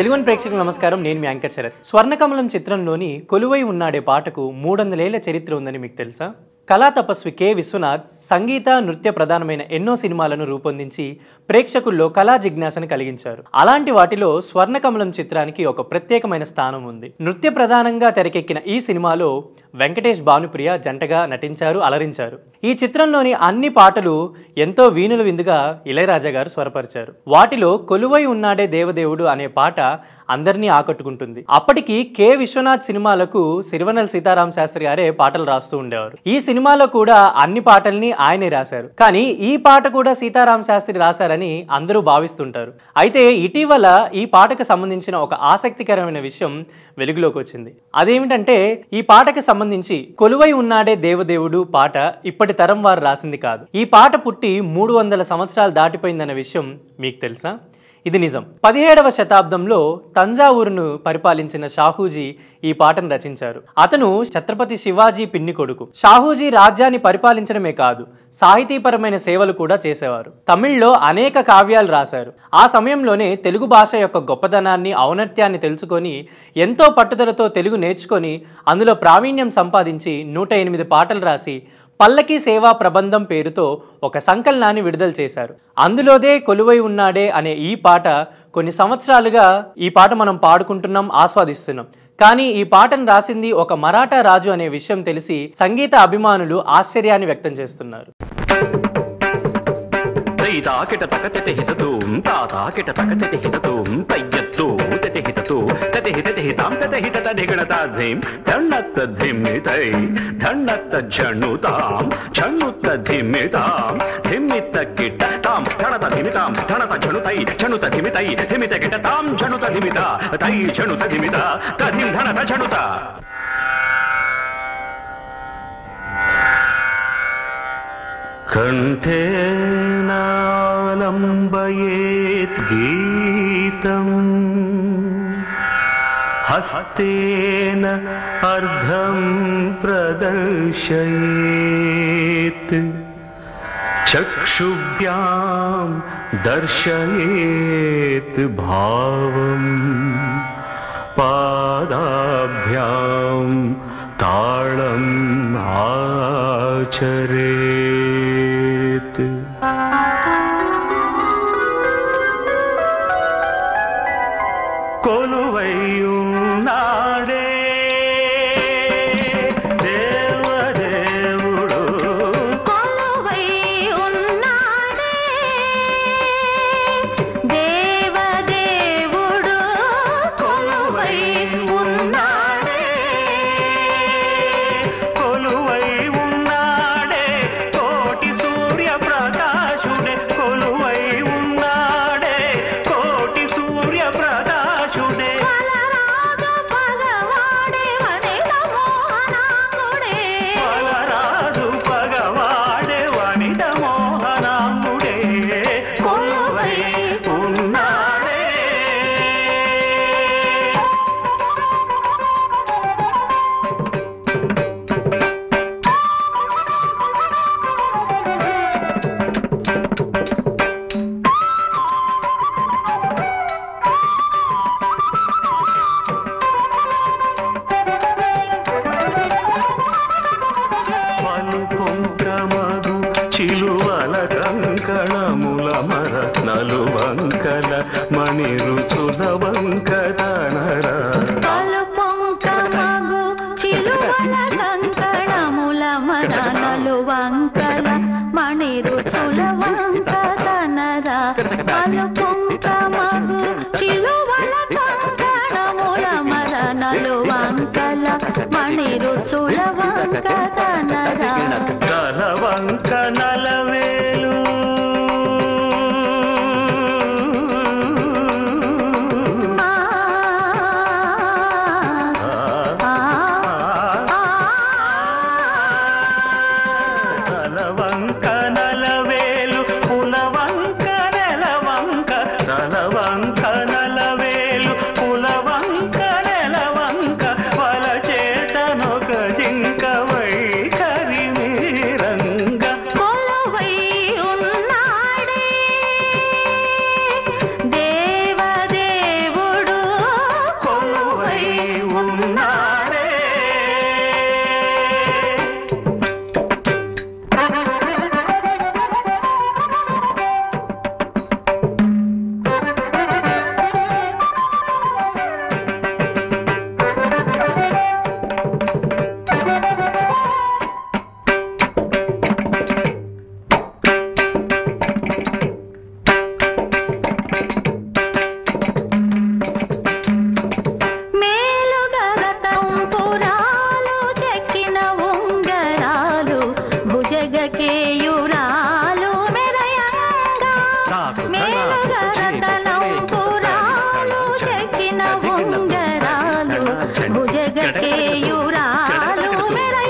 తెలుగు ప్రేక్షకులకు నమస్కారం. నేను మీ యాంకర్ శరత్. స్వర్ణకమలం చిత్రంలోని కొలువై ఉన్నాడే పాటకు 300 ఏళ్ల చరిత్ర ఉందని మీకు తెలుసా? కళా తపస్వి కె విశ్వనాథ్ సంగీత నృత్య ప్రధానమైన ఎన్నో సినిమాలను రూపొందించి ప్రేక్షకుల్లో కళా జిజ్ఞాసను కలిగించారు. అలాంటి వాటిలో స్వర్ణకమలం చిత్రానికి ఒక ప్రత్యేకమైన స్థానం ఉంది. నృత్య ప్రధానంగా తెరకెక్కిన ఈ సినిమాలో వెంకటేష్ భానుప్రియ జంటగా నటించారు, అలరించారు. ఈ చిత్రంలోని అన్ని పాటలు ఎంతో వీణుల విందుగా ఇళయరాజా గారు స్వరపరిచారు. వాటిలో కొలువై ఉన్నాడే దేవదేవుడు అనే పాట అందరినీ ఆకట్టుకుంటుంది. అప్పటికి కె విశ్వనాథ్ సినిమాలకు సిరివెన్నెల సీతారామ శాస్త్రి గారే పాటలు రాస్తూ ఉండేవారు. ఈ సినిమాలో కూడా అన్ని పాటల్ని ఆయనే రాశారు. కానీ ఈ పాట కూడా సీతారామ శాస్త్రి రాశారని అందరూ భావిస్తుంటారు. అయితే ఇటీవల ఈ పాటకు సంబంధించిన ఒక ఆసక్తికరమైన విషయం వెలుగులోకి వచ్చింది. అదేమిటంటే ఈ పాటకు సంబంధించి కొలువై ఉన్నాడే దేవదేవుడు పాట ఇప్పటి తరం వారు రాసింది కాదు. ఈ పాట పుట్టి 300 సంవత్సరాలు దాటిపోయిందన్న విషయం మీకు తెలుసా? ఇది నిజం. 17వ శతాబ్దంలో తంజావూరును పరిపాలించిన షాహూజీ ఈ పాటను రచించారు. అతను ఛత్రపతి శివాజీ పిన్ని కొడుకు. షాహూజీ రాజ్యాన్ని పరిపాలించడమే కాదు, సాహితీపరమైన సేవలు కూడా చేసేవారు. తమిళ్లో అనేక కావ్యాలు రాశారు. ఆ సమయంలోనే తెలుగు భాష యొక్క గొప్పదనాన్ని, ఔన్నత్యాన్ని తెలుసుకొని ఎంతో పట్టుదలతో తెలుగు నేర్చుకొని అందులో ప్రావీణ్యం సంపాదించి 108 పాటలు రాసి పల్లకి సేవా ప్రబంధం పేరుతో ఒక సంకలనాన్ని విడుదల చేశారు. అందులోదే కొలువై ఉన్నాడే అనే ఈ పాట కొన్ని సంవత్సరాలుగా ఈ పాట మనం పాడుకుంటున్నాం, ఆస్వాదిస్తున్నాం. కానీ ఈ పాటను రాసింది ఒక మరాఠా రాజు అనే విషయం తెలిసి సంగీత అభిమానులు ఆశ్చర్యాన్ని వ్యక్తం చేస్తున్నారు. తాకిట తకతె హితతూం తాకిట తకతె హితతూం తయ్యత్తు తెతె హితతు తెతె హితె హితాం తెతె హితత ధిగణతాధిం ధన్నత్త ధిమ్మితై ధన్నత్త ఝణుతాం ఝణుత్త ధిమ్మితాం ధిమ్మిత కిట తాం ఝణత ధిమితాం ఝణత ఝణుతై ఝణుత ధిమితై ధిమిత కిట తాం ఝణుత ధిమిత తై ఝణుత ధిమిత తధిం ధనత ఝణుత. కంఠే నాలంబయేత్ గీతం హస్తేన అర్ధం ప్రదర్శయేత్ చక్షుభ్యాం దర్శయేత్ భావం పాదాభ్యాం తాళం ఆచరేత్. కొలువై ఉన్నాడే దేవదేవుడు కొలువై ఉన్నాడే దేవదేవుడు కొలువై ఉన్నాడే కొలువై ఉన్నాడే కోటి సూర్య ప్రకాశుడే కొలువై ఉన్నాడే కోటి సూర్య ప్రకాశుడే బలరాజు పగవాడే వనిత మోహనాంగుడే బలరాజు పగవాడే వనిత మోహనాంగుడే కొలువై ఉన్నాడే. పలుకొంకమగు చిలువల కంకణముల మర నలువంకల మణిరుచుల వంకతనర పలుపొంకమగు చిలువల కంకణముల మర నలువంకల మణిరుచుల వంకతనర పలుపొంకమగు చిలువల కంకణముల మర నలువంకల మణిరుచుల వంకతనర తలవంక నలవేలు తలవంక నలవేలు పులవంక నెలవంక తలవంక నలవేలు పులవంక నెలవంక వల చేతనొక జింక వైఖరి ఉన్నాడే కేయురాలు మెరయంగా మేలుగరతనం పురాలు చెక్కిన ఉంగరాలు భుజగ కేయురాలు మెరయంగా